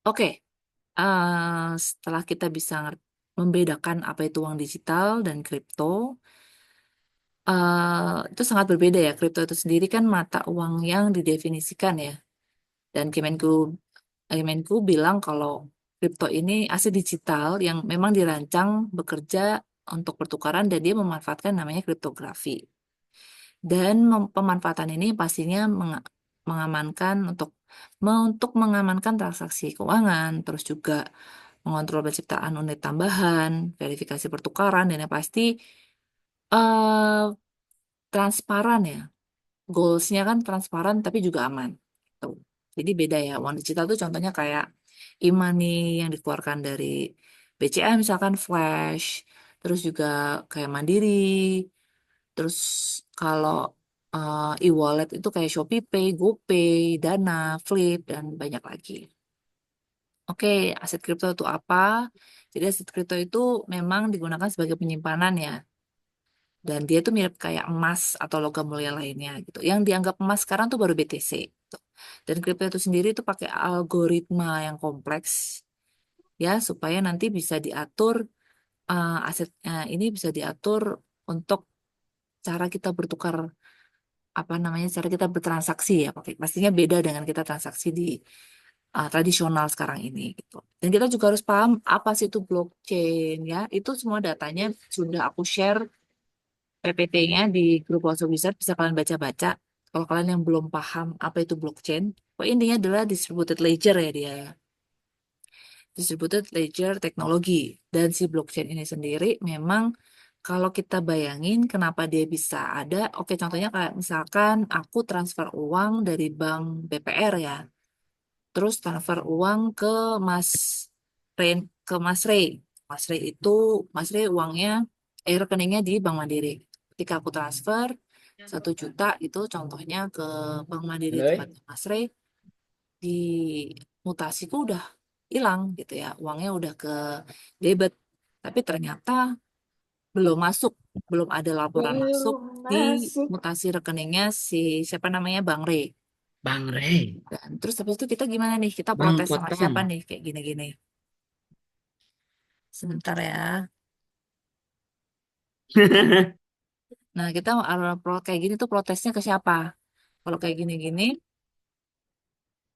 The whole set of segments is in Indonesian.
Oke, setelah kita bisa membedakan apa itu uang digital dan kripto, itu sangat berbeda ya. Kripto itu sendiri kan mata uang yang didefinisikan ya. Dan Kemenku bilang kalau kripto ini aset digital yang memang dirancang bekerja untuk pertukaran dan dia memanfaatkan namanya kriptografi. Dan pemanfaatan ini pastinya mengamankan untuk mengamankan transaksi keuangan, terus juga mengontrol penciptaan unit tambahan, verifikasi pertukaran, dan yang pasti eh, transparan ya. Goalsnya kan transparan tapi juga aman. Tuh. Jadi beda ya. Uang digital tuh contohnya kayak e-money yang dikeluarkan dari BCA misalkan Flash, terus juga kayak Mandiri, terus kalau e-wallet itu kayak ShopeePay, GoPay, Dana, Flip, dan banyak lagi. Oke, aset kripto itu apa? Jadi aset kripto itu memang digunakan sebagai penyimpanan ya. Dan dia tuh mirip kayak emas atau logam mulia lainnya gitu. Yang dianggap emas sekarang tuh baru BTC. Gitu. Dan kripto itu sendiri tuh pakai algoritma yang kompleks ya supaya nanti bisa diatur aset ini bisa diatur untuk cara kita bertukar apa namanya cara kita bertransaksi ya. Pastinya beda dengan kita transaksi di tradisional sekarang ini gitu. Dan kita juga harus paham apa sih itu blockchain ya. Itu semua datanya sudah aku share PPT-nya di grup WhatsApp Wizard bisa kalian baca-baca. Kalau kalian yang belum paham apa itu blockchain, intinya adalah distributed ledger ya dia. Distributed ledger teknologi. Dan si blockchain ini sendiri memang kalau kita bayangin kenapa dia bisa ada, oke contohnya kayak misalkan aku transfer uang dari bank BPR ya, terus transfer uang ke Mas Ren, ke Mas Rey. Mas Rey uangnya, rekeningnya di Bank Mandiri. Ketika aku transfer 1 juta itu contohnya ke Bank Mandiri Halo? tempatnya Mas Rey, di mutasiku udah hilang gitu ya, uangnya udah ke debit. Tapi ternyata belum masuk, belum ada laporan masuk Belum di masuk. mutasi rekeningnya si siapa namanya Bang Rey. Bang Rey, Dan terus habis itu kita gimana nih? Kita Bang protes sama Potong. siapa nih kayak gini-gini? Sebentar ya. Nah, kita kayak gini tuh protesnya ke siapa? Kalau kayak gini-gini,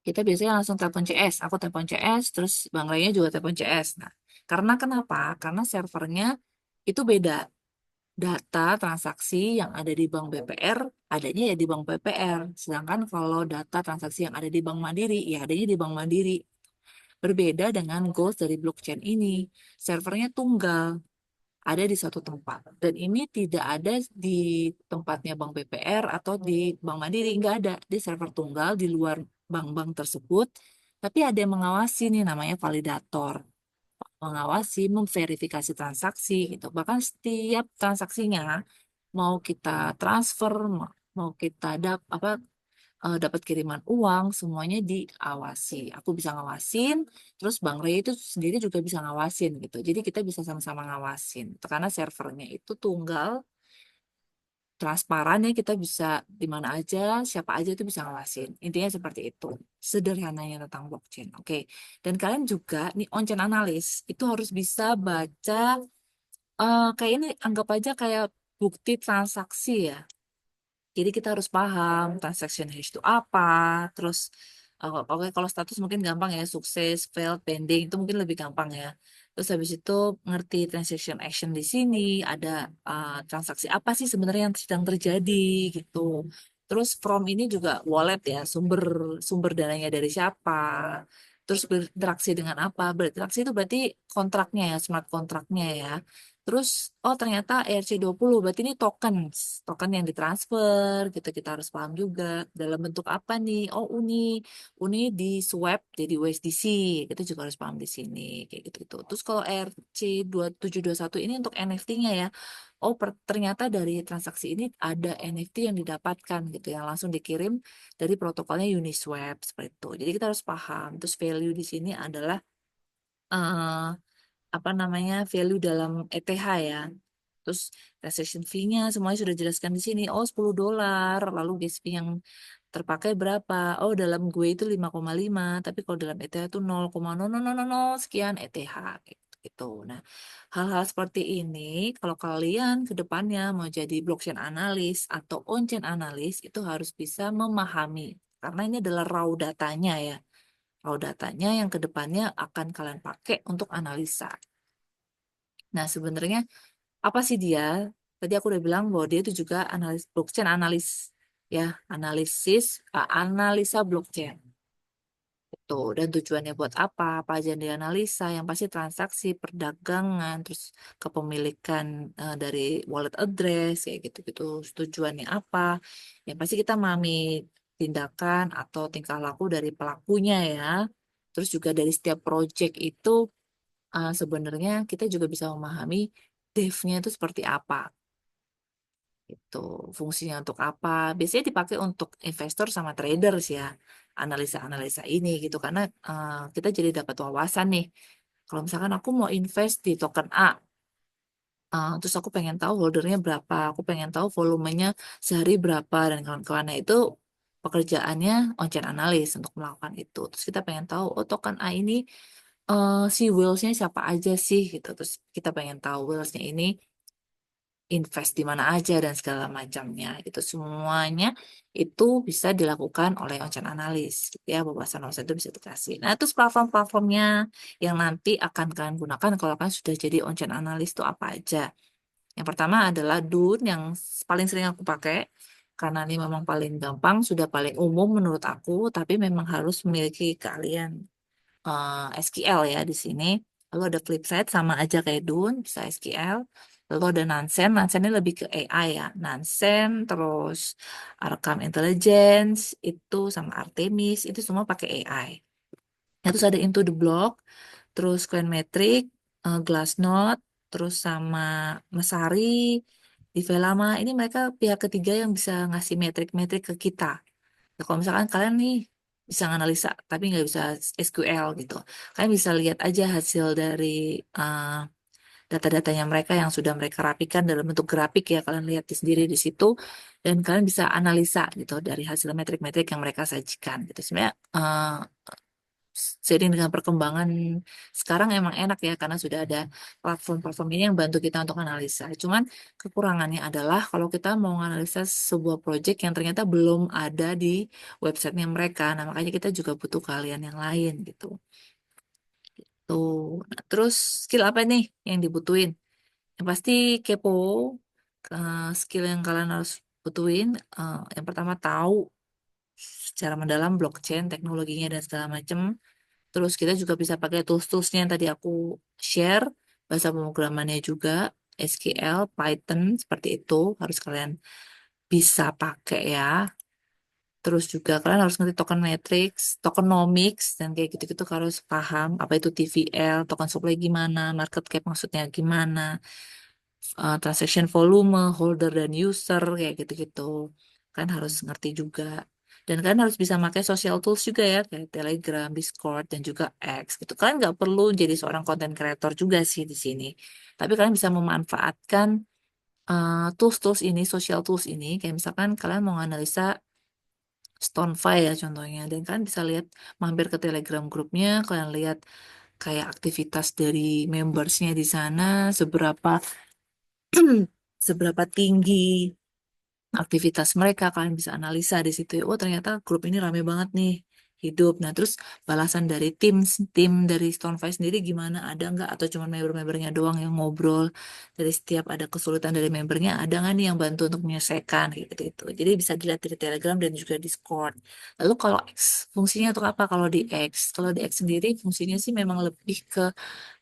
kita biasanya langsung telepon CS. Aku telepon CS, terus Bang Raya juga telepon CS. Nah, karena kenapa? Karena servernya itu beda. Data transaksi yang ada di Bank BPR, adanya ya di Bank BPR. Sedangkan kalau data transaksi yang ada di Bank Mandiri, ya adanya di Bank Mandiri. Berbeda dengan goals dari blockchain ini. Servernya tunggal, ada di satu tempat. Dan ini tidak ada di tempatnya Bank BPR atau di Bank Mandiri, nggak ada. Di server tunggal di luar bank-bank tersebut, tapi ada yang mengawasi nih namanya validator. Mengawasi, memverifikasi transaksi gitu. Bahkan setiap transaksinya mau kita transfer, mau kita dapat kiriman uang, semuanya diawasi. Aku bisa ngawasin, terus Bang Ray itu sendiri juga bisa ngawasin gitu. Jadi kita bisa sama-sama ngawasin. Karena servernya itu tunggal, transparan ya, kita bisa di mana aja, siapa aja itu bisa ngawasin. Intinya seperti itu. Sederhananya tentang blockchain. Oke. Dan kalian juga nih on-chain analyst itu harus bisa baca kayak ini anggap aja kayak bukti transaksi ya. Jadi kita harus paham transaction hash itu apa, terus oke kalau status mungkin gampang ya, sukses, failed, pending itu mungkin lebih gampang ya. Terus habis itu ngerti transaction action di sini, ada transaksi apa sih sebenarnya yang sedang terjadi gitu. Terus from ini juga wallet ya, sumber sumber dananya dari siapa. Terus berinteraksi dengan apa? Berinteraksi itu berarti kontraknya ya, smart kontraknya ya. Terus, oh ternyata ERC20, berarti ini token yang ditransfer, gitu kita harus paham juga. Dalam bentuk apa nih? Oh Uni di swap jadi USDC, kita juga harus paham di sini, kayak gitu-gitu. Terus kalau ERC2721 ini untuk NFT-nya ya, oh ternyata dari transaksi ini ada NFT yang didapatkan gitu, yang langsung dikirim dari protokolnya Uniswap, seperti itu. Jadi kita harus paham. Terus value di sini adalah eh, apa namanya value dalam ETH ya. Terus transaction fee-nya semuanya sudah jelaskan di sini. Oh, $10. Lalu gas fee yang terpakai berapa? Oh, dalam gue itu 5,5, tapi kalau dalam ETH itu 0,0000 sekian ETH gitu. Nah, hal-hal seperti ini kalau kalian ke depannya mau jadi blockchain analis atau on-chain analis itu harus bisa memahami karena ini adalah raw datanya ya. Raw datanya yang ke depannya akan kalian pakai untuk analisa. Nah, sebenarnya apa sih dia? Tadi aku udah bilang bahwa dia itu juga analis blockchain analis ya, analisis analisa blockchain. Tuh, dan tujuannya buat apa? Apa aja yang dianalisa? Yang pasti transaksi, perdagangan, terus kepemilikan dari wallet address, kayak gitu-gitu. Tujuannya apa? Yang pasti kita memahami tindakan atau tingkah laku dari pelakunya ya. Terus juga dari setiap project itu sebenarnya kita juga bisa memahami devnya itu seperti apa. Itu fungsinya untuk apa? Biasanya dipakai untuk investor sama traders ya, analisa-analisa ini gitu karena kita jadi dapat wawasan nih. Kalau misalkan aku mau invest di token A, terus aku pengen tahu holdernya berapa, aku pengen tahu volumenya sehari berapa dan kawan-kawannya itu pekerjaannya on-chain analis untuk melakukan itu. Terus kita pengen tahu, oh token A ini si whales-nya siapa aja sih gitu. Terus kita pengen tahu whales-nya ini invest di mana aja dan segala macamnya itu semuanya itu bisa dilakukan oleh on-chain analis gitu ya wawasan-wawasan itu bisa dikasih. Nah terus platform-platformnya yang nanti akan kalian gunakan kalau kalian sudah jadi on-chain analis itu apa aja. Yang pertama adalah Dune yang paling sering aku pakai karena ini memang paling gampang sudah paling umum menurut aku tapi memang harus memiliki keahlian SQL ya di sini. Lalu ada Flipside sama aja kayak Dune, bisa SQL. Lalu ada Nansen, Nansen ini lebih ke AI ya. Nansen, terus Arkham Intelligence, itu sama Artemis, itu semua pakai AI. Nah, terus ada Into the Block, terus Coinmetric, Glassnode, terus sama Mesari, Divelama. Ini mereka pihak ketiga yang bisa ngasih metrik-metrik ke kita. Nah, kalau misalkan kalian nih bisa analisa tapi nggak bisa SQL gitu, kalian bisa lihat aja hasil dari uh, data-datanya mereka yang sudah mereka rapikan dalam bentuk grafik ya kalian lihat di sendiri di situ dan kalian bisa analisa gitu dari hasil metrik-metrik yang mereka sajikan gitu. Sebenarnya seiring dengan perkembangan sekarang emang enak ya karena sudah ada platform-platform ini yang bantu kita untuk analisa. Cuman kekurangannya adalah kalau kita mau analisa sebuah project yang ternyata belum ada di websitenya mereka. Nah, makanya kita juga butuh keahlian yang lain gitu. Tuh. Nah, terus skill apa nih yang dibutuhin? Yang pasti kepo, skill yang kalian harus butuhin. Yang pertama tahu secara mendalam blockchain, teknologinya dan segala macam. Terus kita juga bisa pakai tools-toolsnya yang tadi aku share, bahasa pemrogramannya juga, SQL, Python, seperti itu harus kalian bisa pakai ya. Terus juga kalian harus ngerti token matrix, tokenomics, dan kayak gitu-gitu kalian harus paham apa itu TVL, token supply gimana, market cap maksudnya gimana, transaction volume, holder dan user, kayak gitu-gitu. Kan harus ngerti juga. Dan kalian harus bisa pakai social tools juga ya, kayak Telegram, Discord, dan juga X gitu. Kalian nggak perlu jadi seorang content creator juga sih di sini. Tapi kalian bisa memanfaatkan tools-tools ini, social tools ini, kayak misalkan kalian mau analisa StoneFi ya contohnya. Dan kalian bisa lihat, mampir ke Telegram grupnya, kalian lihat kayak aktivitas dari membersnya di sana, seberapa seberapa tinggi aktivitas mereka, kalian bisa analisa di situ. Oh, ternyata grup ini rame banget nih hidup. Nah, terus balasan dari tim dari Stonefive sendiri gimana? Ada nggak? Atau cuma member-membernya doang yang ngobrol? Dari setiap ada kesulitan dari membernya, ada nggak nih yang bantu untuk menyelesaikan kayak gitu, gitu. Jadi bisa dilihat dari Telegram dan juga Discord. Lalu kalau X, fungsinya untuk apa? Kalau di X, kalau di X sendiri fungsinya sih memang lebih ke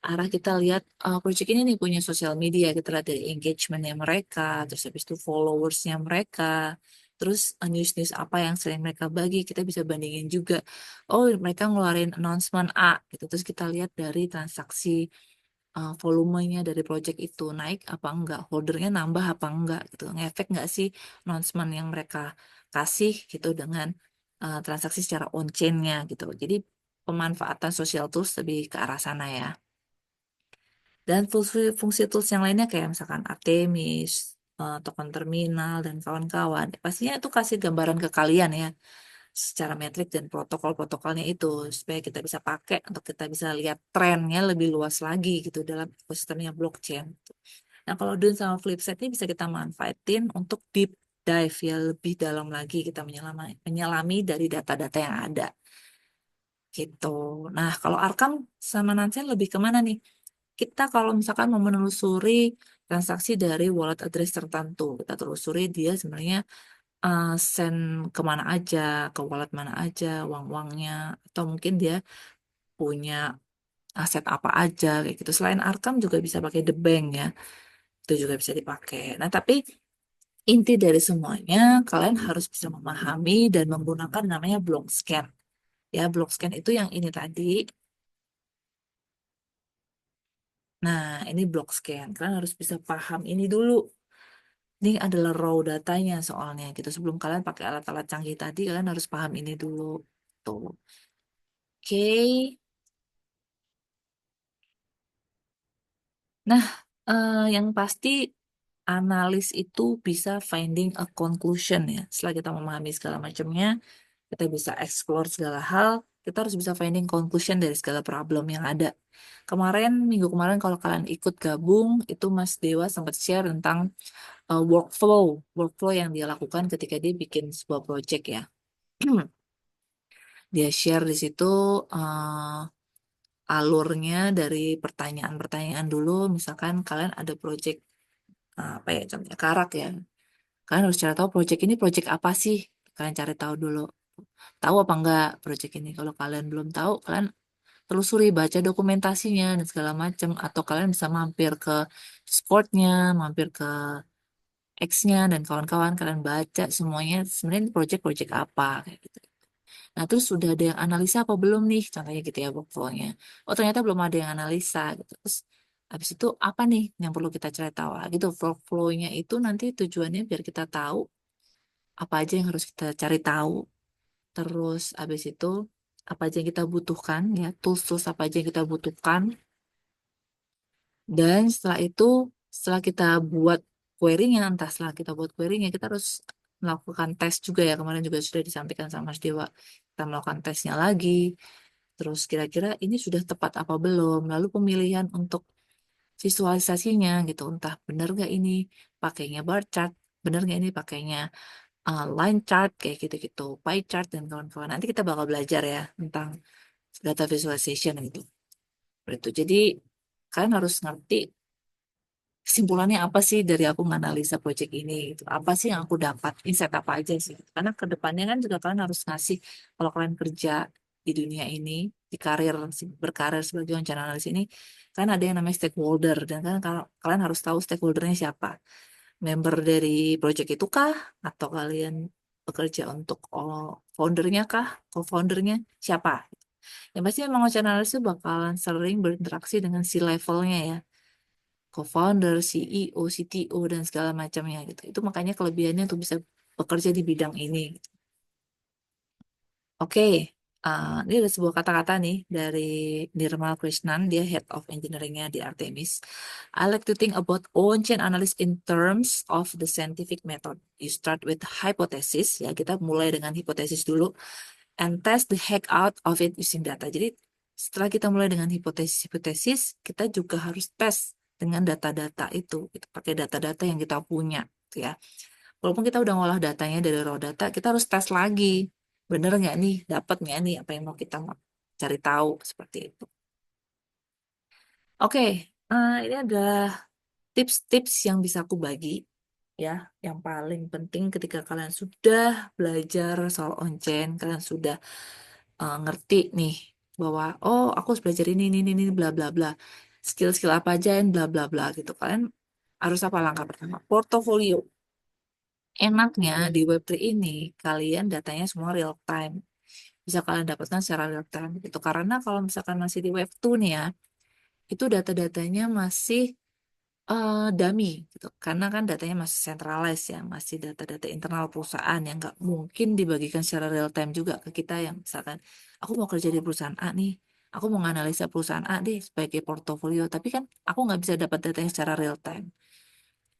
arah kita lihat project ini nih punya sosial media, kita lihat dari engagementnya mereka, terus habis itu followersnya mereka, terus news-news apa yang sering mereka bagi, kita bisa bandingin juga. Oh, mereka ngeluarin announcement A, gitu. Terus kita lihat dari transaksi volumenya dari project itu naik apa enggak, holdernya nambah apa enggak, gitu. Ngefek enggak sih announcement yang mereka kasih gitu dengan transaksi secara on-chain-nya gitu. Jadi pemanfaatan social tools lebih ke arah sana ya. Dan fungsi tools yang lainnya kayak misalkan Artemis, token terminal dan kawan-kawan. Pastinya itu kasih gambaran ke kalian ya, secara metrik dan protokol-protokolnya itu supaya kita bisa pakai untuk kita bisa lihat trennya lebih luas lagi gitu dalam ekosistemnya blockchain. Nah, kalau Dun sama Flipside ini bisa kita manfaatin untuk deep dive ya, lebih dalam lagi kita menyelami dari data-data yang ada gitu. Nah, kalau Arkam sama Nansen lebih kemana nih? Kita kalau misalkan mau menelusuri transaksi dari wallet address tertentu, kita telusuri dia sebenarnya send kemana aja, ke wallet mana aja, uang-uangnya, atau mungkin dia punya aset apa aja kayak gitu. Selain Arkam juga bisa pakai The Bank ya, itu juga bisa dipakai. Nah, tapi inti dari semuanya, kalian harus bisa memahami dan menggunakan namanya block scan. Ya, block scan itu yang ini tadi. Nah, ini block scan. Kalian harus bisa paham ini dulu. Ini adalah raw datanya soalnya gitu. Sebelum kalian pakai alat-alat canggih tadi, kalian harus paham ini dulu. Tuh. Oke. Nah, yang pasti analis itu bisa finding a conclusion ya. Setelah kita memahami segala macamnya, kita bisa explore segala hal, kita harus bisa finding conclusion dari segala problem yang ada. Minggu kemarin kalau kalian ikut gabung, itu Mas Dewa sempat share tentang workflow yang dia lakukan ketika dia bikin sebuah project ya. Dia share di situ alurnya dari pertanyaan-pertanyaan dulu, misalkan kalian ada project apa ya contohnya karak ya. Kalian harus cari tahu project apa sih? Kalian cari tahu dulu. Tahu apa enggak project ini? Kalau kalian belum tahu, kalian telusuri baca dokumentasinya dan segala macam atau kalian bisa mampir ke Discord-nya, mampir ke X-nya dan kawan-kawan kalian baca semuanya sebenarnya ini project apa kayak gitu. Nah, terus sudah ada yang analisa apa belum nih? Contohnya gitu ya workflow-nya. Oh, ternyata belum ada yang analisa gitu. Terus habis itu apa nih yang perlu kita cari tahu? Ah, gitu workflow-nya itu nanti tujuannya biar kita tahu apa aja yang harus kita cari tahu. Terus habis itu apa aja yang kita butuhkan ya, tools-tools apa aja yang kita butuhkan. Dan setelah itu, setelah kita buat query-nya, entah setelah kita buat query-nya, kita harus melakukan tes juga ya. Kemarin juga sudah disampaikan sama Mas Dewa. Kita melakukan tesnya lagi. Terus kira-kira ini sudah tepat apa belum? Lalu pemilihan untuk visualisasinya gitu. Entah benar nggak ini pakainya bar chart, benar nggak ini pakainya line chart, kayak gitu-gitu. Pie chart dan kawan-kawan. Nanti kita bakal belajar ya tentang data visualization gitu. Itu. Jadi kalian harus ngerti kesimpulannya apa sih dari aku menganalisa proyek ini gitu. Apa sih yang aku dapat, insight apa aja sih. Karena ke depannya kan juga kalian harus ngasih, kalau kalian kerja di dunia ini, di karir, berkarir sebagai rencana analis ini, kan ada yang namanya stakeholder. Dan kan kalau kalian harus tahu stakeholdernya siapa. Member dari proyek itu kah? Atau kalian bekerja untuk foundernya kah? Co-foundernya siapa? Yang pasti memang rencana analis itu bakalan sering berinteraksi dengan si levelnya ya, co-founder, CEO, CTO dan segala macamnya gitu. Itu makanya kelebihannya untuk bisa bekerja di bidang ini. Oke, ini ada sebuah kata-kata nih dari Nirmal Krishnan, dia Head of Engineering-nya di Artemis. I like to think about ocean analysis in terms of the scientific method. You start with hypothesis, ya kita mulai dengan hipotesis dulu, and test the heck out of it using data. Jadi setelah kita mulai dengan hipotesis-hipotesis, kita juga harus tes dengan data-data itu, gitu. Pakai data-data yang kita punya, gitu ya. Walaupun kita udah ngolah datanya dari raw data, kita harus tes lagi. Bener nggak nih, dapat nggak nih apa yang mau kita cari tahu, seperti itu. Oke, ini ada tips-tips yang bisa aku bagi, ya. Yang paling penting ketika kalian sudah belajar soal on-chain, kalian sudah ngerti nih bahwa oh aku harus belajar ini bla bla bla, skill-skill apa aja yang bla bla bla gitu, kalian harus apa langkah pertama? Portofolio. Enaknya di Web3 ini kalian datanya semua real time, bisa kalian dapatkan secara real time gitu. Karena kalau misalkan masih di Web2 nih ya, itu data-datanya masih dummy gitu. Karena kan datanya masih centralized ya, masih data-data internal perusahaan yang nggak mungkin dibagikan secara real time juga ke kita yang misalkan aku mau kerja di perusahaan A nih, aku mau menganalisa perusahaan A deh sebagai portofolio, tapi kan aku nggak bisa dapat datanya secara real time.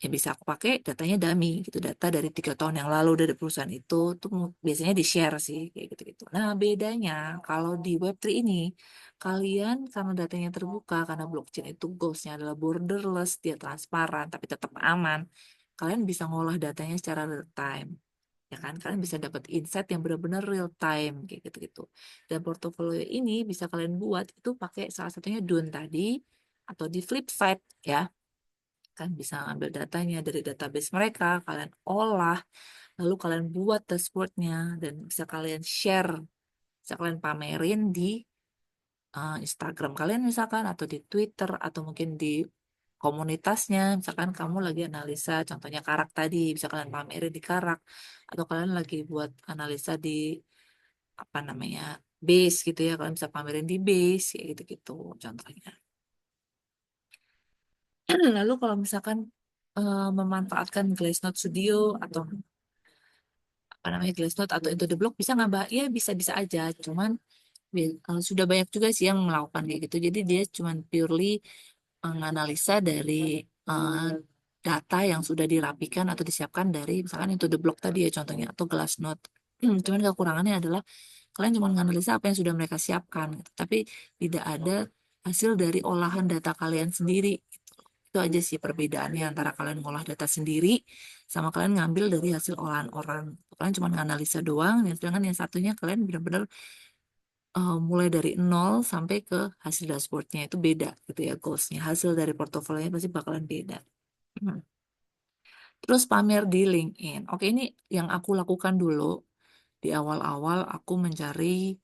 yang bisa aku pakai datanya dummy gitu, data dari 3 tahun yang lalu dari perusahaan itu tuh biasanya di share sih kayak gitu-gitu. Nah bedanya kalau di Web3 ini kalian karena datanya terbuka, karena blockchain itu goalsnya adalah borderless, dia transparan tapi tetap aman, kalian bisa ngolah datanya secara real time. Ya kan, kalian bisa dapat insight yang benar-benar real time kayak gitu-gitu. Dan portofolio ini bisa kalian buat itu pakai salah satunya Dune tadi atau di Flipside ya. Kan bisa ambil datanya dari database mereka, kalian olah, lalu kalian buat dashboardnya dan bisa kalian share, bisa kalian pamerin di Instagram kalian misalkan atau di Twitter atau mungkin di komunitasnya. Misalkan kamu lagi analisa, contohnya Karak tadi, bisa kalian pamerin di Karak atau kalian lagi buat analisa di apa namanya base gitu ya, kalian bisa pamerin di base kayak gitu-gitu contohnya. Lalu kalau misalkan memanfaatkan Glassnode Studio atau apa namanya Glassnode atau Into the Block bisa nggak Mbak? Ya bisa-bisa aja, cuman sudah banyak juga sih yang melakukan kayak gitu. Jadi dia cuman purely menganalisa dari eh, data yang sudah dirapikan atau disiapkan dari misalkan Into the Block tadi ya contohnya atau Glassnode. Cuman kekurangannya adalah kalian cuma menganalisa apa yang sudah mereka siapkan, gitu. Tapi tidak ada hasil dari olahan data kalian sendiri. Gitu. Itu aja sih perbedaannya antara kalian ngolah data sendiri sama kalian ngambil dari hasil olahan orang. Kalian cuma menganalisa doang, dan sedangkan yang satunya kalian benar-benar mulai dari nol sampai ke hasil dashboardnya itu beda gitu ya goalsnya. Hasil dari portofolionya pasti bakalan beda. Hmm. Terus pamer di LinkedIn. Oke, ini yang aku lakukan dulu di awal-awal aku mencari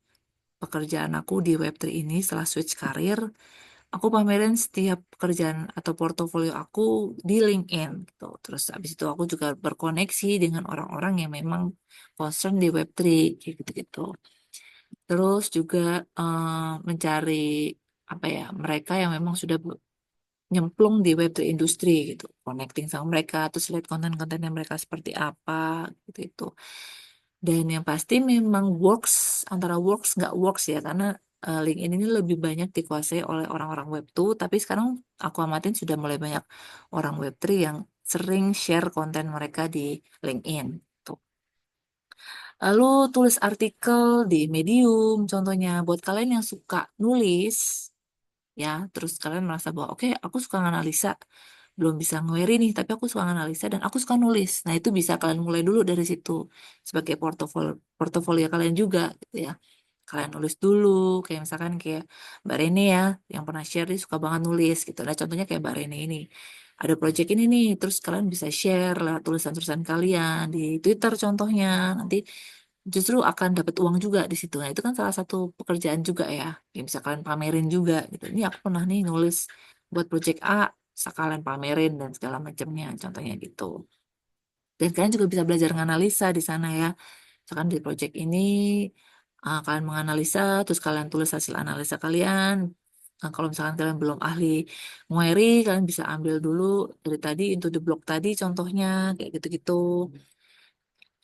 pekerjaan aku di Web3 ini setelah switch karir. Aku pamerin setiap pekerjaan atau portofolio aku di LinkedIn gitu. Terus habis itu aku juga berkoneksi dengan orang-orang yang memang concern di Web3 kayak gitu-gitu. Terus juga mencari apa ya mereka yang memang sudah nyemplung di Web3 industri gitu, connecting sama mereka, terus lihat konten-kontennya mereka seperti apa gitu itu. Dan yang pasti memang works antara works nggak works ya karena LinkedIn ini lebih banyak dikuasai oleh orang-orang Web2, tapi sekarang aku amatin sudah mulai banyak orang Web3 yang sering share konten mereka di LinkedIn. Tuh. Lalu tulis artikel di Medium, contohnya buat kalian yang suka nulis, ya, terus kalian merasa bahwa oke, aku suka analisa, belum bisa nge nih, tapi aku suka analisa dan aku suka nulis. Nah, itu bisa kalian mulai dulu dari situ sebagai portofolio kalian juga, gitu ya. Kalian nulis dulu, kayak misalkan kayak Mbak Rene ya, yang pernah share dia suka banget nulis gitu. Nah, contohnya kayak Mbak Rene ini. Ada project ini nih, terus kalian bisa share lewat tulisan-tulisan kalian di Twitter contohnya. Nanti justru akan dapat uang juga di situ. Nah, itu kan salah satu pekerjaan juga ya, yang bisa kalian pamerin juga gitu. Ini aku pernah nih nulis buat project A, sekalian pamerin dan segala macamnya, contohnya gitu. Dan kalian juga bisa belajar menganalisa di sana ya. Misalkan di project ini kalian menganalisa, terus kalian tulis hasil analisa kalian. Nah, kalau misalkan kalian belum ahli query, kalian bisa ambil dulu dari tadi into the block tadi contohnya kayak gitu-gitu.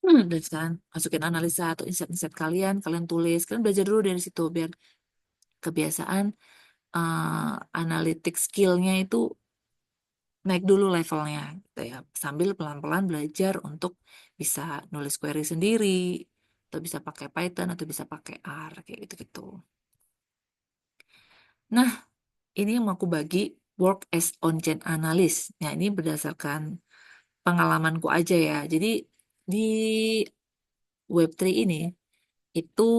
Dan sekarang masukin analisa atau insight-insight kalian, kalian tulis, kalian belajar dulu dari situ biar kebiasaan analitik skillnya itu naik dulu levelnya, gitu ya. Sambil pelan-pelan belajar untuk bisa nulis query sendiri, atau bisa pakai Python, atau bisa pakai R, kayak gitu-gitu. Nah, ini yang mau aku bagi work as on-chain analyst. Nah, ini berdasarkan pengalamanku aja ya. Jadi di Web3 ini itu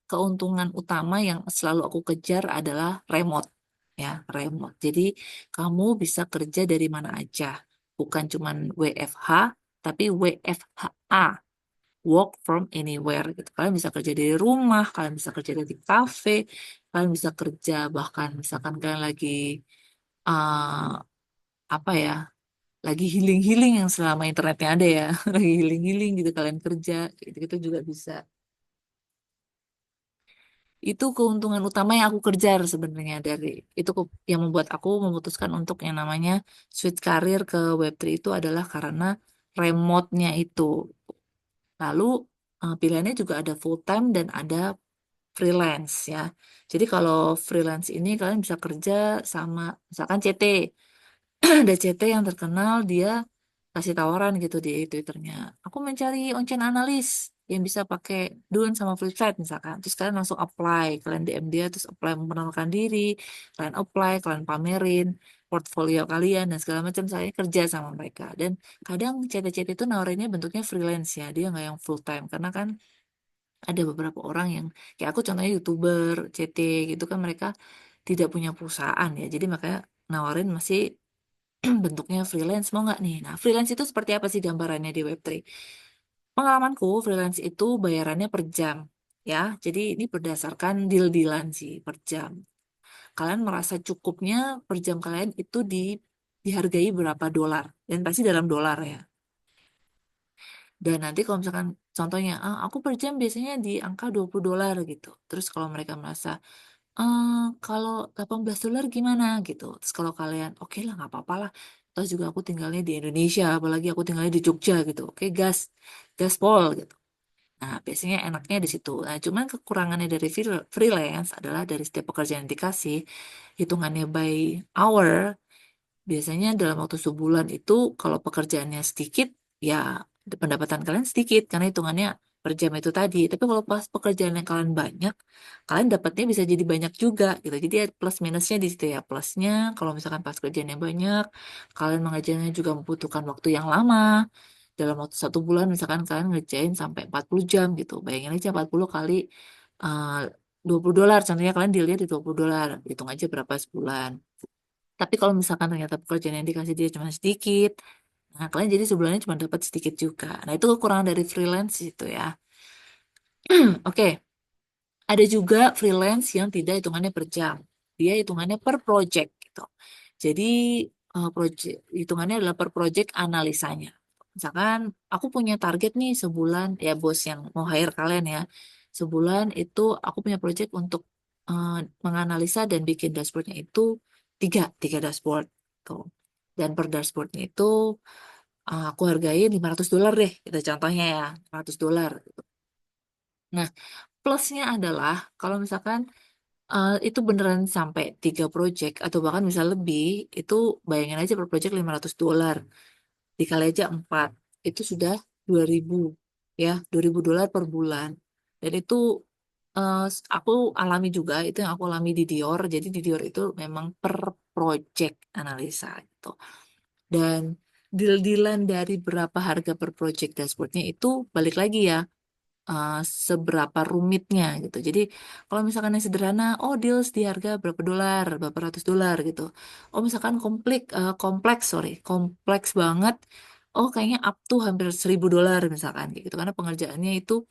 keuntungan utama yang selalu aku kejar adalah remote ya, remote. Jadi kamu bisa kerja dari mana aja, bukan cuman WFH tapi WFHA, work from anywhere gitu. Kalian bisa kerja dari rumah, kalian bisa kerja dari kafe, kalian bisa kerja bahkan misalkan kalian lagi uh, apa ya, lagi healing-healing yang selama internetnya ada ya, lagi healing-healing gitu kalian kerja, gitu-gitu juga bisa. Itu keuntungan utama yang aku kejar sebenarnya dari itu yang membuat aku memutuskan untuk yang namanya switch karir ke Web3 itu adalah karena remote-nya itu. Lalu pilihannya juga ada full time dan ada freelance ya. Jadi kalau freelance ini kalian bisa kerja sama misalkan CT. Ada CT yang terkenal, dia kasih tawaran gitu di Twitternya. Aku mencari on-chain analis yang bisa pakai Dune sama Flipside misalkan. Terus kalian langsung apply, kalian DM dia, terus apply memperkenalkan diri, kalian apply, kalian pamerin portfolio kalian dan segala macam. Saya kerja sama mereka. Dan kadang CT-CT itu nawarinnya bentuknya freelance ya, dia nggak yang full time. Karena kan ada beberapa orang yang, kayak aku contohnya YouTuber, CT gitu kan mereka tidak punya perusahaan ya. Jadi makanya nawarin masih bentuknya freelance mau nggak nih? Nah, freelance itu seperti apa sih gambarannya di Web3? Pengalamanku, freelance itu bayarannya per jam, ya. Jadi ini berdasarkan deal-dealan sih per jam. Kalian merasa cukupnya per jam kalian itu dihargai berapa dolar? Dan pasti dalam dolar ya. Dan nanti kalau misalkan contohnya, ah, aku per jam biasanya di angka 20 dolar gitu. Terus kalau mereka merasa, kalau 18 dolar gimana gitu. Terus kalau kalian, oke lah nggak apa-apa lah. Terus juga aku tinggalnya di Indonesia, apalagi aku tinggalnya di Jogja gitu. Oke, gaspol gitu. Nah, biasanya enaknya di situ. Nah, cuman kekurangannya dari freelance adalah dari setiap pekerjaan yang dikasih, hitungannya by hour, biasanya dalam waktu sebulan itu kalau pekerjaannya sedikit, ya pendapatan kalian sedikit karena hitungannya per jam itu tadi. Tapi kalau pas pekerjaan yang kalian banyak, kalian dapatnya bisa jadi banyak juga gitu. Jadi ya plus minusnya di situ ya. Plusnya kalau misalkan pas kerjaan yang banyak, kalian mengerjakannya juga membutuhkan waktu yang lama. Dalam waktu 1 bulan misalkan kalian ngerjain sampai 40 jam gitu. Bayangin aja 40 kali uh, 20 dolar. Contohnya kalian dealnya di 20 dolar. Hitung aja berapa sebulan. Tapi kalau misalkan ternyata pekerjaan yang dikasih dia cuma sedikit, nah kalian jadi sebulannya cuma dapat sedikit juga. Nah itu kekurangan dari freelance itu ya. Oke, ada juga freelance yang tidak hitungannya per jam. Dia hitungannya per project gitu. Jadi project hitungannya adalah per project analisanya. Misalkan aku punya target nih sebulan, ya bos yang mau hire kalian ya. Sebulan itu aku punya project untuk eh, menganalisa dan bikin dashboardnya itu tiga dashboard tuh. Dan per dashboardnya itu aku hargain 500 dolar deh, itu contohnya ya, 500 dolar. Nah, plusnya adalah kalau misalkan itu beneran sampai 3 project atau bahkan bisa lebih, itu bayangin aja per project 500 dolar. Dikali aja 4, itu sudah 2000 ya, 2000 dolar per bulan. Dan itu aku alami juga, itu yang aku alami di Dior. Jadi di Dior itu memang per project analisa gitu. Dan deal-dealan dari berapa harga per project dashboardnya itu balik lagi ya, uh, seberapa rumitnya gitu. Jadi kalau misalkan yang sederhana, oh deals di harga berapa dolar, berapa ratus dolar gitu. Oh misalkan kompleks banget. Oh kayaknya up to hampir 1.000 dolar misalkan kayak gitu. Karena pengerjaannya itu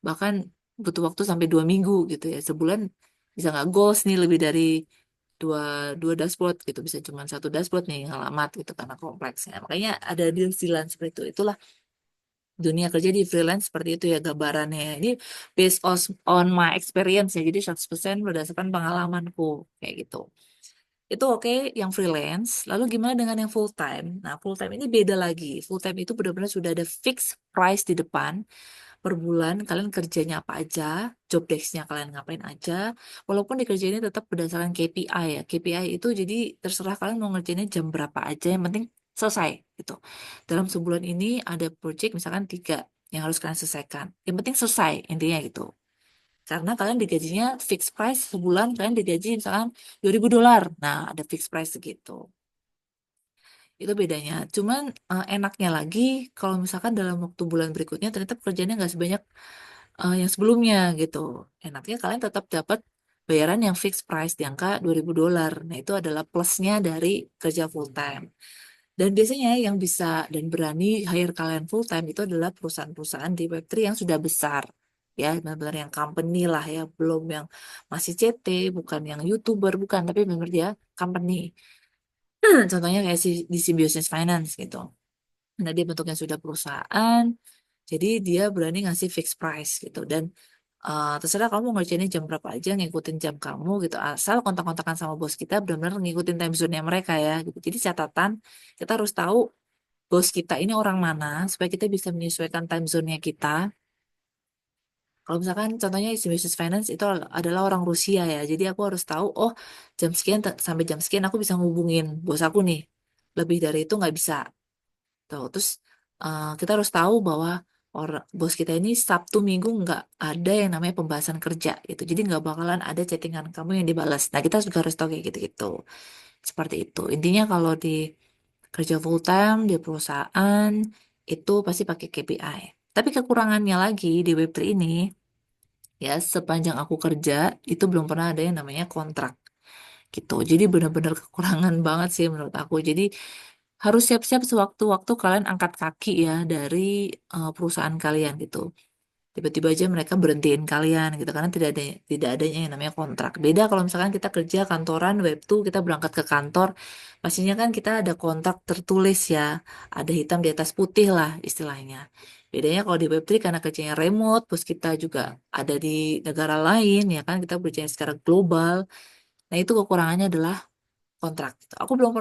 bahkan butuh waktu sampai 2 minggu gitu ya. Sebulan bisa nggak goals nih lebih dari dua dua dashboard gitu, bisa cuma satu dashboard nih yang alamat gitu karena kompleksnya. Makanya ada deal-dealan seperti itu. Itulah dunia kerja di freelance seperti itu ya gambarannya. Ini based on my experience ya. Jadi 100% berdasarkan pengalamanku kayak gitu. Itu oke yang freelance. Lalu gimana dengan yang full time? Nah, full time ini beda lagi. Full time itu benar-benar sudah ada fixed price di depan. Per bulan kalian kerjanya apa aja, job desk-nya kalian ngapain aja. Walaupun dikerjainnya tetap berdasarkan KPI ya. KPI itu jadi terserah kalian mau ngerjainnya jam berapa aja. Yang penting selesai gitu. Dalam sebulan ini ada project misalkan 3 yang harus kalian selesaikan. Yang penting selesai intinya gitu. Karena kalian digajinya fixed price sebulan kalian digaji misalkan 2000 dolar. Nah, ada fixed price segitu. Itu bedanya. Cuman enaknya lagi kalau misalkan dalam waktu bulan berikutnya ternyata pekerjaannya nggak sebanyak yang sebelumnya gitu. Enaknya kalian tetap dapat bayaran yang fixed price di angka 2000 dolar. Nah, itu adalah plusnya dari kerja full time. Dan biasanya yang bisa dan berani hire kalian full time itu adalah perusahaan-perusahaan di Web3 yang sudah besar. Ya, benar-benar yang company lah ya, belum yang masih CT, bukan yang YouTuber, bukan, tapi benar dia company. Contohnya kayak di Symbiosis Finance gitu. Nah, dia bentuknya sudah perusahaan, jadi dia berani ngasih fixed price gitu. Dan terserah kamu mau ngerjainnya jam berapa aja, ngikutin jam kamu gitu. Asal kontak-kontakan sama bos kita benar-benar ngikutin time zone-nya mereka ya. Gitu. Jadi catatan, kita harus tahu bos kita ini orang mana, supaya kita bisa menyesuaikan time zone-nya kita. Kalau misalkan contohnya isi business finance itu adalah orang Rusia ya. Jadi aku harus tahu, oh jam sekian sampai jam sekian aku bisa ngubungin bos aku nih. lebih dari itu nggak bisa. Tuh, terus kita harus tahu bahwa bos kita ini Sabtu Minggu nggak ada yang namanya pembahasan kerja gitu. Jadi nggak bakalan ada chattingan kamu yang dibalas. Nah, kita juga harus tahu kayak gitu-gitu. Seperti itu. Intinya kalau di kerja full time di perusahaan itu pasti pakai KPI. Tapi kekurangannya lagi di Web3 ini, ya sepanjang aku kerja itu belum pernah ada yang namanya kontrak gitu. Jadi benar-benar kekurangan banget sih menurut aku. Jadi harus siap-siap sewaktu-waktu kalian angkat kaki ya dari perusahaan kalian gitu. Tiba-tiba aja mereka berhentiin kalian gitu karena tidak adanya yang namanya kontrak. Beda kalau misalkan kita kerja kantoran web tuh kita berangkat ke kantor, pastinya kan kita ada kontrak tertulis ya, ada hitam di atas putih lah istilahnya. Bedanya kalau di web 3 karena kerjanya remote, terus kita juga ada di negara lain ya kan kita berjalan secara global. Nah, itu kekurangannya adalah kontrak gitu. Aku belum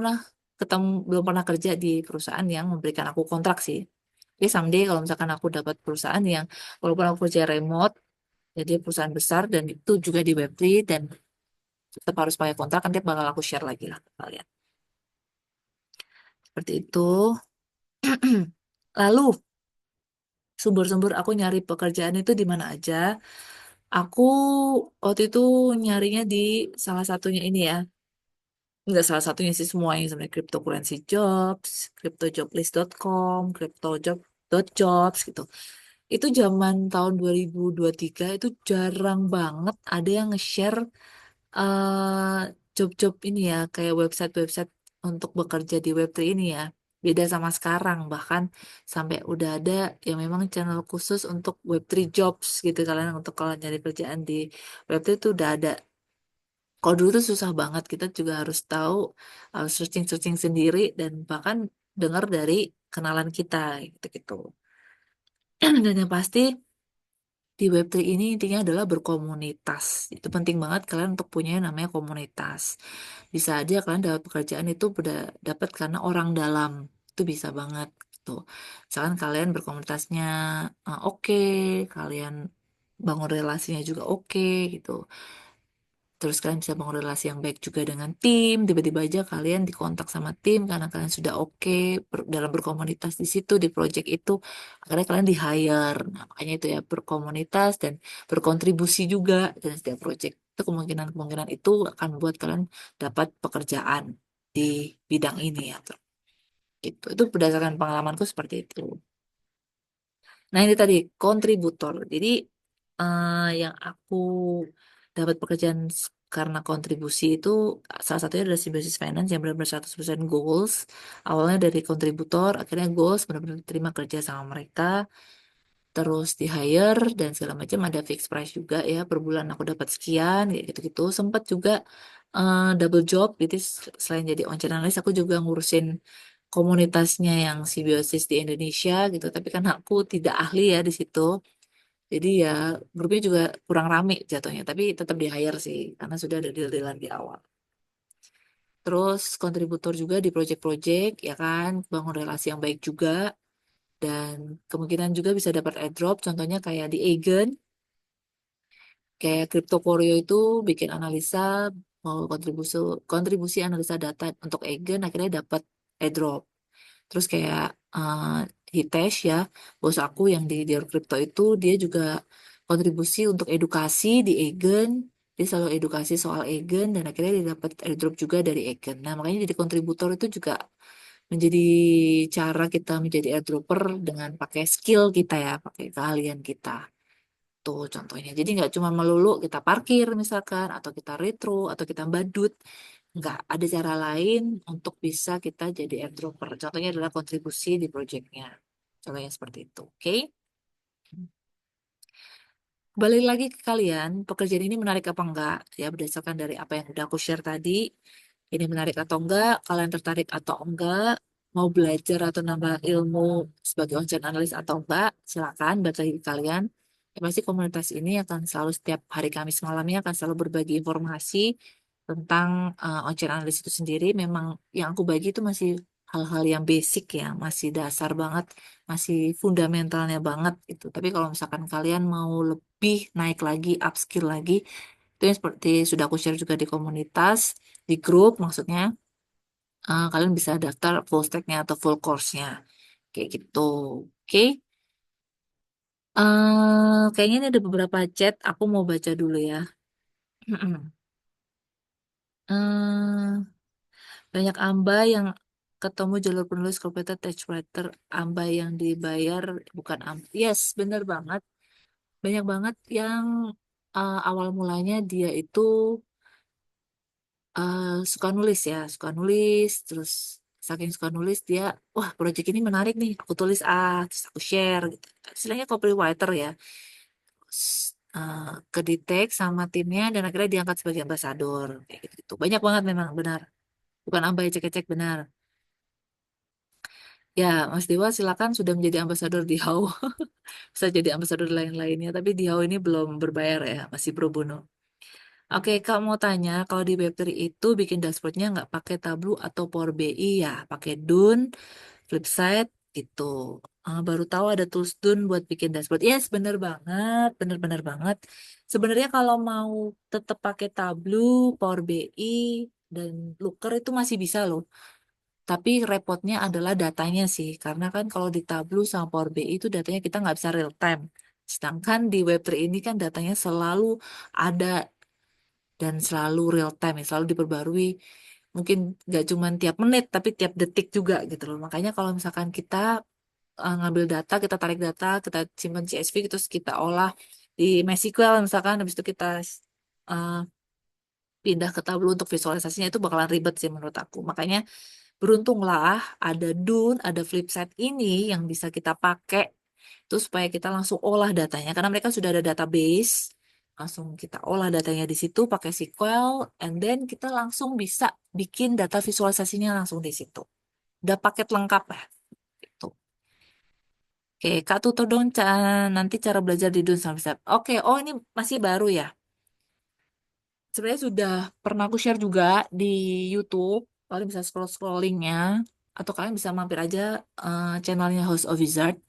pernah kerja di perusahaan yang memberikan aku kontrak sih. Jadi someday kalau misalkan aku dapat perusahaan yang walaupun aku kerja remote, jadi perusahaan besar dan itu juga di Web3 dan tetap harus pakai kontrak, nanti bakal aku share lagi lah ke kalian. Seperti itu. Lalu sumber-sumber aku nyari pekerjaan itu di mana aja? Aku waktu itu nyarinya di salah satunya ini ya. Enggak salah satunya sih semuanya sebenarnya cryptocurrency jobs, cryptojoblist.com, cryptojob.jobs gitu. Itu zaman tahun 2023 itu jarang banget ada yang nge-share job-job ini ya, kayak website-website untuk bekerja di Web3 ini ya. Beda sama sekarang, bahkan sampai udah ada yang memang channel khusus untuk Web3 jobs gitu. Kalian untuk kalau nyari kerjaan di Web3 itu udah ada. Kalau dulu tuh susah banget, kita juga harus tahu, harus searching-searching sendiri dan bahkan dengar dari kenalan kita gitu-gitu. Dan yang pasti di Web3 ini intinya adalah berkomunitas. Itu penting banget kalian untuk punya yang namanya komunitas. Bisa aja kalian dapat pekerjaan itu dapat karena orang dalam. Itu bisa banget gitu. Misalkan kalian berkomunitasnya oke, kalian bangun relasinya juga oke gitu. Terus kalian bisa bangun relasi yang baik juga dengan tim. Tiba-tiba aja kalian dikontak sama tim karena kalian sudah oke dalam berkomunitas di situ di project itu. Akhirnya kalian di hire. Nah, makanya itu ya berkomunitas dan berkontribusi juga dan setiap project itu kemungkinan-kemungkinan itu akan membuat kalian dapat pekerjaan di bidang ini ya. Itu berdasarkan pengalamanku seperti itu. Nah, ini tadi kontributor. Jadi yang aku dapat pekerjaan karena kontribusi itu salah satunya adalah Symbiosis Finance yang benar-benar 100% goals. Awalnya dari kontributor, akhirnya goals benar-benar terima kerja sama mereka, terus di hire dan segala macam ada fixed price juga ya per bulan aku dapat sekian kayak gitu-gitu. Sempat juga double job, jadi selain jadi owner analis aku juga ngurusin komunitasnya yang simbiosis di Indonesia gitu. Tapi kan aku tidak ahli ya di situ. Jadi ya grupnya juga kurang rame jatuhnya, tapi tetap di hire sih karena sudah ada deal-dealan di awal. Terus kontributor juga di project-project ya kan, bangun relasi yang baik juga dan kemungkinan juga bisa dapat airdrop. Contohnya kayak di Eigen, kayak Crypto Koryo itu bikin analisa mau kontribusi kontribusi analisa data untuk Eigen akhirnya dapat airdrop. Terus kayak uh, Hitesh ya, bos aku yang di Dior Crypto itu dia juga kontribusi untuk edukasi di Egen. Dia selalu edukasi soal Egen dan akhirnya dia dapat airdrop juga dari Egen. Nah, makanya jadi kontributor itu juga menjadi cara kita menjadi airdropper dengan pakai skill kita ya, pakai keahlian kita. Tuh contohnya. Jadi nggak cuma melulu kita parkir misalkan, atau kita retro, atau kita badut. Nggak, ada cara lain untuk bisa kita jadi airdropper. Contohnya adalah kontribusi di projectnya. Contohnya seperti itu. Oke? Balik lagi ke kalian, pekerjaan ini menarik apa enggak? Ya, berdasarkan dari apa yang udah aku share tadi, ini menarik atau enggak? Kalian tertarik atau enggak? Mau belajar atau nambah ilmu sebagai ojek analis atau enggak? Silakan, balik lagi ke kalian. Yang pasti komunitas ini akan selalu setiap hari Kamis malamnya akan selalu berbagi informasi tentang ojek analis itu sendiri. Memang yang aku bagi itu masih hal-hal yang basic ya, masih dasar banget, masih fundamentalnya banget itu. Tapi kalau misalkan kalian mau lebih naik lagi, upskill lagi, itu yang seperti sudah aku share juga di komunitas, di grup maksudnya. kalian bisa daftar full stack-nya atau full course-nya. Kayak gitu. Oke. Kayaknya ini ada beberapa chat. Aku mau baca dulu ya. Eh, banyak amba yang ketemu jalur penulis komputer typewriter, amba yang dibayar bukan amba. Yes, bener banget. Banyak banget yang awal mulanya dia itu suka nulis ya, suka nulis, terus saking suka nulis dia, wah proyek ini menarik nih, aku tulis terus aku share gitu. Istilahnya copywriter ya. Ke sama timnya dan akhirnya diangkat sebagai ambasador kayak gitu. Banyak banget memang benar. Bukan ambai cek-cek benar. Ya, Mas Dewa silakan sudah menjadi ambasador di HAU. Bisa jadi ambasador lain-lainnya, tapi di HAU ini belum berbayar ya, masih pro bono. Oke, Kak mau tanya, kalau di Web3 itu bikin dashboardnya nggak pakai Tableau atau Power BI ya, pakai Dun, Flipside gitu. Baru tahu ada tools Dun buat bikin dashboard. Yes, bener banget, bener-bener banget. Sebenarnya kalau mau tetap pakai Tableau, Power BI, dan Looker itu masih bisa loh. Tapi repotnya adalah datanya sih, karena kan kalau di Tableau sama Power BI itu datanya kita nggak bisa real time. Sedangkan di Web3 ini kan datanya selalu ada dan selalu real time, ya, selalu diperbarui. Mungkin nggak cuma tiap menit, tapi tiap detik juga gitu loh. Makanya kalau misalkan kita ngambil data, kita tarik data, kita simpan CSV, terus kita olah di MySQL misalkan, habis itu kita uh, pindah ke Tableau untuk visualisasinya itu bakalan ribet sih menurut aku. Makanya beruntunglah ada Dune, ada Flipside ini yang bisa kita pakai itu supaya kita langsung olah datanya karena mereka sudah ada database. Langsung kita olah datanya di situ pakai SQL and then kita langsung bisa bikin data visualisasinya langsung di situ. Udah paket lengkap ya. Gitu. Oke, Kak tutor dong nanti cara belajar di Dune sama Flipside. Oke, oh ini masih baru ya. Sebenarnya sudah pernah aku share juga di YouTube. Kalian bisa scroll-scrollingnya. Atau kalian bisa mampir aja channelnya House of Wizard.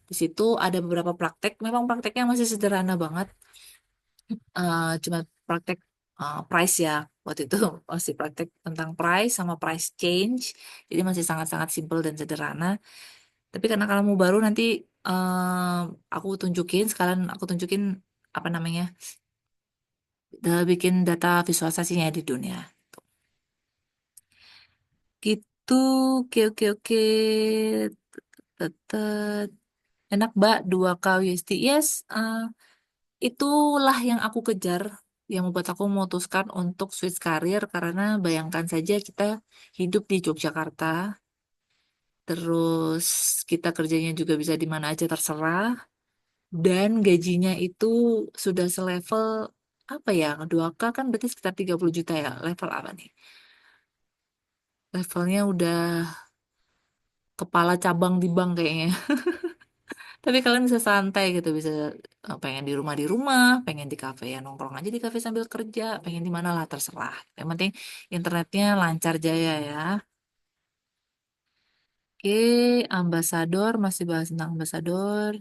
Di situ ada beberapa praktek. Memang prakteknya masih sederhana banget. Cuma praktek price ya. Waktu itu masih praktek tentang price sama price change. Jadi masih sangat-sangat simple dan sederhana. Tapi karena kamu baru nanti aku tunjukin, sekalian aku tunjukin apa namanya, bikin data visualisasinya di dunia. Gitu, oke oke oke. Tetep enak Mbak 2K USD. Yes, itulah yang aku kejar, yang membuat aku memutuskan untuk switch karir karena bayangkan saja kita hidup di Yogyakarta, terus kita kerjanya juga bisa di mana aja terserah, dan gajinya itu sudah selevel apa ya, 2K kan berarti sekitar 30 juta ya, level apa nih? Levelnya udah kepala cabang di bank kayaknya. Tapi kalian bisa santai gitu, bisa pengen di rumah, pengen di kafe ya nongkrong aja di kafe sambil kerja, pengen di mana lah terserah. Yang penting internetnya lancar jaya ya. Oke, ambasador masih bahas tentang ambasador.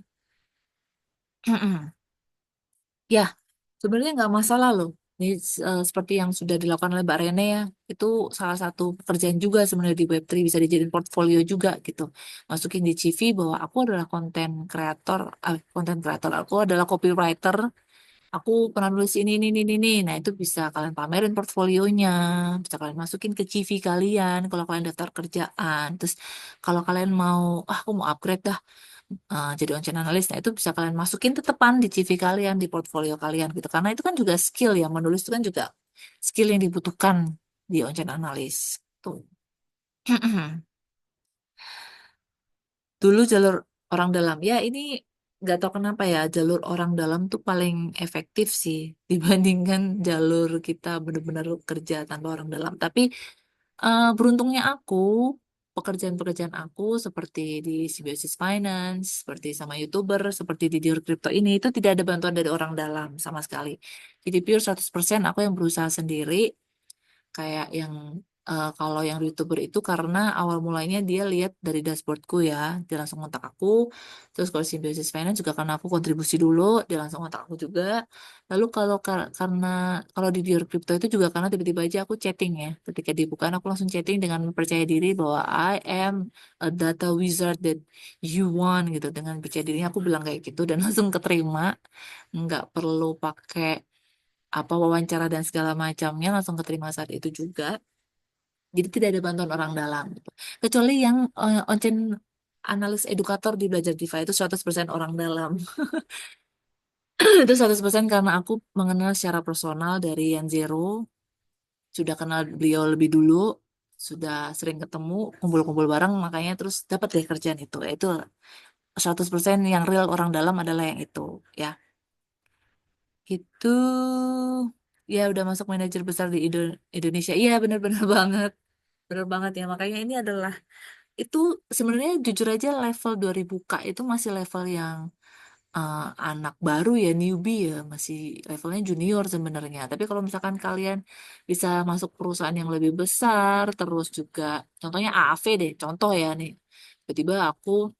Ya, sebenarnya nggak masalah loh. Ini seperti yang sudah dilakukan oleh Mbak Rene ya, itu salah satu pekerjaan juga sebenarnya di Web3 bisa dijadiin portfolio juga gitu. Masukin di CV bahwa aku adalah konten kreator, aku adalah copywriter. Aku pernah nulis ini. Nah, itu bisa kalian pamerin portfolionya, bisa kalian masukin ke CV kalian kalau kalian daftar kerjaan. Terus kalau kalian mau, aku mau upgrade dah jadi on-chain analyst, nah itu bisa kalian masukin tetepan di CV kalian, di portfolio kalian gitu. Karena itu kan juga skill ya, menulis itu kan juga skill yang dibutuhkan di on-chain analyst. Tuh. Dulu jalur orang dalam. Ya, ini nggak tahu kenapa ya, jalur orang dalam tuh paling efektif sih dibandingkan jalur kita benar-benar kerja tanpa orang dalam. Tapi beruntungnya aku, pekerjaan-pekerjaan aku seperti di Symbiosis Finance, seperti sama YouTuber, seperti di Dior Crypto ini, itu tidak ada bantuan dari orang dalam sama sekali. Jadi pure 100% aku yang berusaha sendiri, kayak yang kalau yang YouTuber itu karena awal mulanya dia lihat dari dashboardku ya, dia langsung kontak aku. Terus kalau Symbiosis Finance juga karena aku kontribusi dulu, dia langsung kontak aku juga. Lalu kalau karena kalau di Dior Crypto itu juga karena tiba-tiba aja aku chatting ya. Ketika dibuka aku langsung chatting dengan percaya diri bahwa I am a data wizard that you want gitu. Dengan percaya dirinya aku bilang kayak gitu dan langsung keterima. Nggak perlu pakai apa wawancara dan segala macamnya, langsung keterima saat itu juga. Jadi tidak ada bantuan orang dalam gitu. Kecuali yang on-chain analis edukator di Belajar DeFi itu 100% orang dalam. Itu 100% karena aku mengenal secara personal dari Yan Zero, sudah kenal beliau lebih dulu, sudah sering ketemu, kumpul-kumpul bareng, makanya terus dapat deh kerjaan itu. Itu 100% yang real orang dalam adalah yang itu, ya. Itu ya udah masuk manajer besar di Indonesia. Iya, benar-benar banget. Benar banget ya. Makanya ini adalah itu sebenarnya jujur aja level 2000K itu masih level yang uh, anak baru ya, newbie ya, masih levelnya junior sebenarnya. Tapi kalau misalkan kalian bisa masuk perusahaan yang lebih besar, terus juga contohnya AAV deh, contoh ya nih. Tiba-tiba aku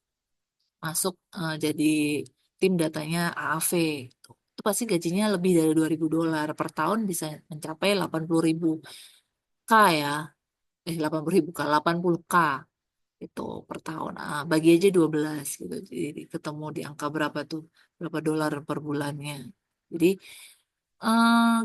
masuk jadi tim datanya AAV gitu. Itu pasti gajinya lebih dari $2.000 per tahun, bisa mencapai 80.000 K ya. 80.000 K, 80K itu per tahun. Bagi aja 12 gitu. Jadi ketemu di angka berapa tuh? Berapa dolar per bulannya. Jadi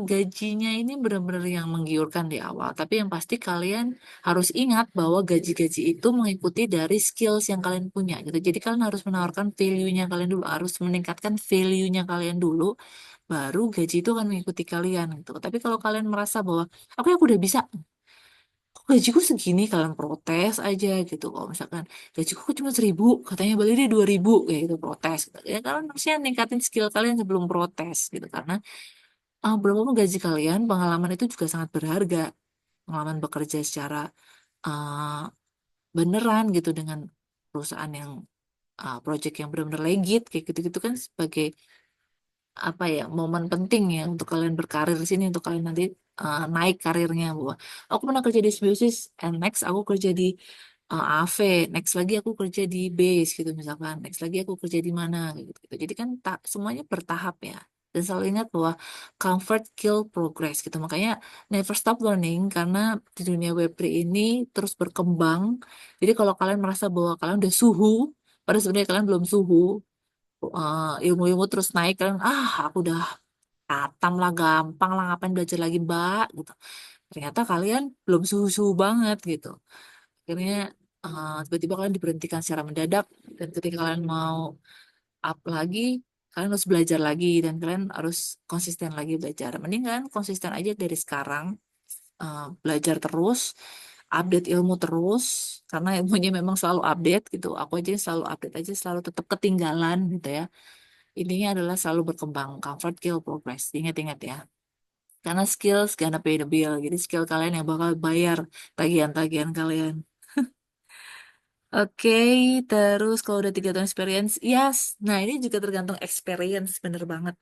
gajinya ini benar-benar yang menggiurkan di awal. Tapi yang pasti kalian harus ingat bahwa gaji-gaji itu mengikuti dari skills yang kalian punya gitu. Jadi kalian harus menawarkan value-nya kalian dulu, harus meningkatkan value-nya kalian dulu, baru gaji itu akan mengikuti kalian gitu. Tapi kalau kalian merasa bahwa aku udah bisa, kok gajiku segini, kalian protes aja gitu. Kalau misalkan gajiku kok cuma 1.000, katanya balik dia 2.000, kayak gitu protes gitu. Ya kalian harusnya ningkatin skill kalian sebelum protes gitu, karena berapapun gaji kalian, pengalaman itu juga sangat berharga. Pengalaman bekerja secara uh, beneran gitu dengan perusahaan yang project yang benar-benar legit kayak gitu-gitu kan sebagai apa ya, momen penting ya untuk kalian berkarir di sini, untuk kalian nanti naik karirnya. Bahwa aku pernah kerja di Symbiosis, and next aku kerja di AV, next lagi aku kerja di base gitu misalkan, next lagi aku kerja di mana gitu, gitu. Jadi kan tak semuanya bertahap ya. Dan selalu ingat bahwa comfort kill progress gitu. Makanya never stop learning, karena di dunia Web3 ini terus berkembang. Jadi kalau kalian merasa bahwa kalian udah suhu, padahal sebenarnya kalian belum suhu, ilmu-ilmu terus naik, kalian aku udah katam lah, gampang lah, ngapain belajar lagi mbak gitu. Ternyata kalian belum suhu-suhu banget gitu. Akhirnya tiba-tiba kalian diberhentikan secara mendadak, dan ketika kalian mau up lagi, kalian harus belajar lagi, dan kalian harus konsisten lagi belajar. Mending kan konsisten aja dari sekarang, belajar terus, update ilmu terus, karena ilmunya memang selalu update gitu. Aku aja selalu update aja, selalu tetap ketinggalan gitu ya. Intinya adalah selalu berkembang, comfort kill progress. Ingat-ingat ya. Karena skills gonna pay the bill. Jadi skill kalian yang bakal bayar tagihan-tagihan kalian. Oke, terus kalau udah 3 tahun experience, yes. Nah, ini juga tergantung experience, bener banget.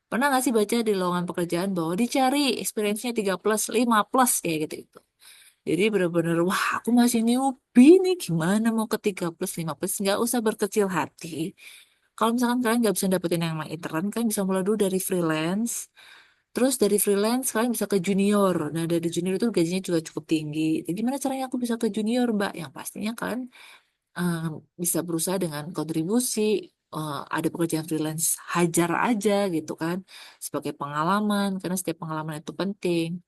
Pernah nggak sih baca di lowongan pekerjaan bahwa dicari experience-nya 3 plus, 5 plus, kayak gitu. Jadi bener-bener, wah aku masih newbie nih, gimana mau ke 3 plus, 5 plus, nggak usah berkecil hati. Kalau misalkan kalian nggak bisa dapetin yang namanya intern, kalian bisa mulai dulu dari freelance. Terus dari freelance kalian bisa ke junior. Nah dari junior itu gajinya juga cukup tinggi. Jadi gimana caranya aku bisa ke junior, Mbak? Yang pastinya kalian eh, bisa berusaha dengan kontribusi. Ada pekerjaan freelance, hajar aja gitu kan. Sebagai pengalaman, karena setiap pengalaman itu penting.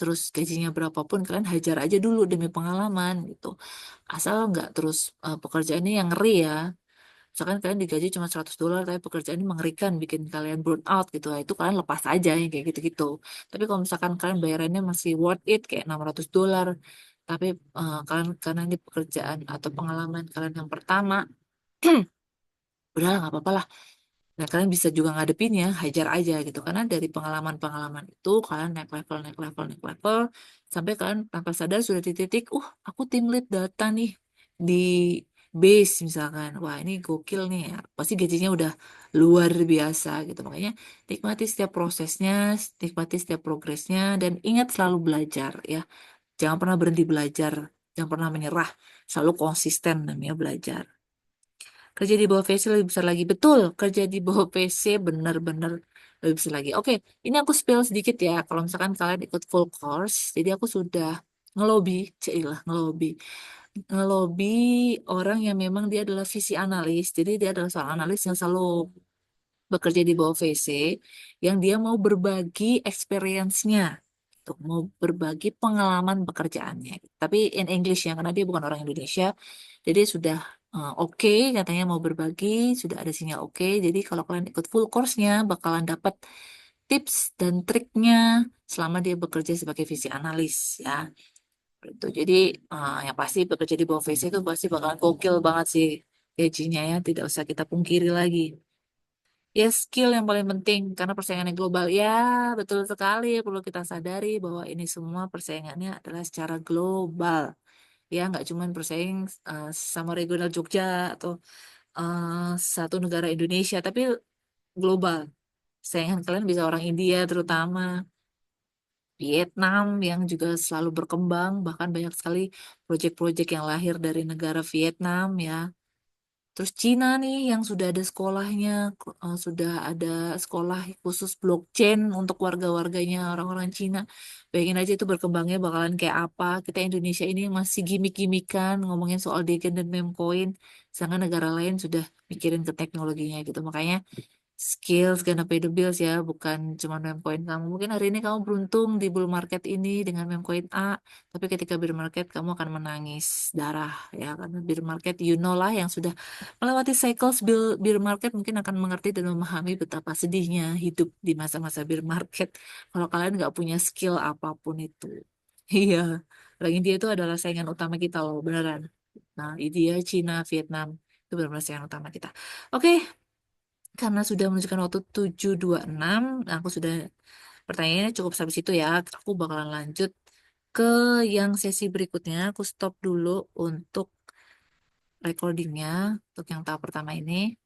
Terus gajinya berapapun kalian hajar aja dulu demi pengalaman gitu. Asal nggak terus pekerjaannya yang ngeri ya. Misalkan kalian digaji cuma $100, tapi pekerjaan ini mengerikan, bikin kalian burn out gitu. Nah, itu kalian lepas aja yang kayak gitu-gitu. Tapi kalau misalkan kalian bayarannya masih worth it, kayak $600, tapi kalian karena ini pekerjaan atau pengalaman kalian yang pertama, udahlah nggak apa-apa lah. Nah, kalian bisa juga ngadepinnya, hajar aja gitu. Karena dari pengalaman-pengalaman itu, kalian naik level, naik level, naik level, sampai kalian tanpa sadar sudah di titik, aku tim lead data nih di base misalkan. Wah, ini gokil nih ya. Pasti gajinya udah luar biasa gitu. Makanya nikmati setiap prosesnya, nikmati setiap progresnya, dan ingat selalu belajar ya. Jangan pernah berhenti belajar, jangan pernah menyerah, selalu konsisten namanya belajar. Kerja di bawah PC lebih besar lagi. Betul, kerja di bawah PC benar-benar lebih besar lagi. Oke, ini aku spill sedikit ya. Kalau misalkan kalian ikut full course, jadi aku sudah ngelobi, cailah ngelobi. Ngelobi orang yang memang dia adalah visi analis. Jadi dia adalah seorang analis yang selalu bekerja di bawah VC, yang dia mau berbagi experience-nya. Tuh, mau berbagi pengalaman pekerjaannya. Tapi in English ya, karena dia bukan orang Indonesia. Jadi sudah oke, katanya mau berbagi, sudah ada sinyal oke. Jadi kalau kalian ikut full course-nya, bakalan dapat tips dan triknya selama dia bekerja sebagai visi analis ya. Itu. Jadi yang pasti bekerja di bawah VC itu pasti bakalan gokil banget sih gajinya ya, tidak usah kita pungkiri lagi. Ya, skill yang paling penting karena persaingannya global. Ya, betul sekali. Perlu kita sadari bahwa ini semua persaingannya adalah secara global. Ya, nggak cuma bersaing sama regional Jogja atau eh, satu negara Indonesia, tapi global. Saingan kalian bisa orang India terutama, Vietnam yang juga selalu berkembang, bahkan banyak sekali proyek-proyek yang lahir dari negara Vietnam ya. Terus Cina nih yang sudah ada sekolahnya, sudah ada sekolah khusus blockchain untuk warga-warganya orang-orang Cina. Bayangin aja itu berkembangnya bakalan kayak apa. Kita Indonesia ini yang masih gimmick-gimmickan ngomongin soal Degen dan meme coin, sedangkan negara lain sudah mikirin ke teknologinya gitu. Makanya skills gonna pay the bills ya, bukan cuma meme coin kamu. Mungkin hari ini kamu beruntung di bull market ini dengan meme coin A, tapi ketika bear market kamu akan menangis darah ya, karena bear market you know lah yang sudah melewati cycles bear market mungkin akan mengerti dan memahami betapa sedihnya hidup di masa-masa bear market kalau kalian nggak punya skill apapun itu. Iya, orang India itu adalah saingan utama kita loh, beneran. Nah, India, Cina, Vietnam, itu benar-benar saingan utama kita. Oke, karena sudah menunjukkan waktu 7.26, aku sudah pertanyaannya cukup sampai situ ya. Aku bakalan lanjut ke yang sesi berikutnya. Aku stop dulu untuk recordingnya untuk yang tahap pertama ini.